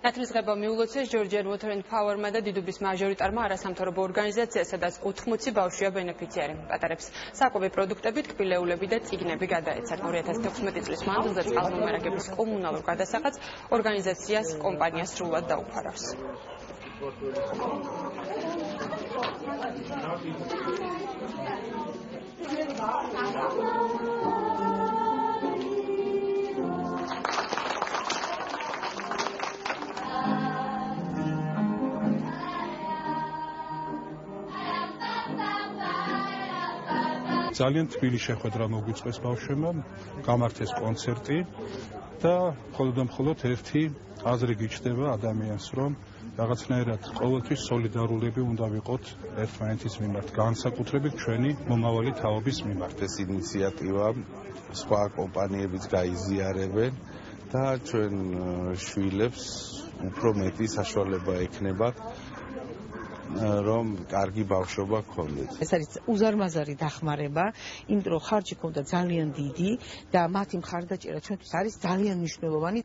ნათლისღება მიულოცეს Georgian Water and Power-მა და დიდუბის მაჟორიტარმა არასამთავრობო ორგანიზაციას, სადაც 80 ბავშვია ბენეფიციარი. პატარებს საკვები პროდუქტებით, კბილეულები და წიგნები გადაეცათ. 2016 წლის მანძილზე წყალმომარაგების კომუნალურ გადასახადს ორგანიზაციას კომპანია სრულად დაუფარავს. ძალიან თბილი შეხვედრა მოგვიწყვეს ბავშვებმა, გამართეს კონცერტი და მხოლოდ ერთი აზრი გიჩნდება ადამიანს, რომ რაღაცნაირად ყოველთვის სოლიდარულები უნდა ვიყოთ ერთმანეთის მიმართ, განსაკუთრებით ჩვენი მომავალი თაობის მიმართ. ეს ინიციატივა სხვა კომპანიებიც გაიზიარებენ და ჩვენ შვილებს უფრო მეტი საშუალება ექნებათ რომ კარგი ბავშვობა გქონდეთ. ეს არის უზარმაზარი დახმარება, იმიტომ რომ ხარჯი ქონდა ძალიან დიდი და მათი მხარდაჭერა ჩვენთვის არის ძალიან მნიშვნელოვანი.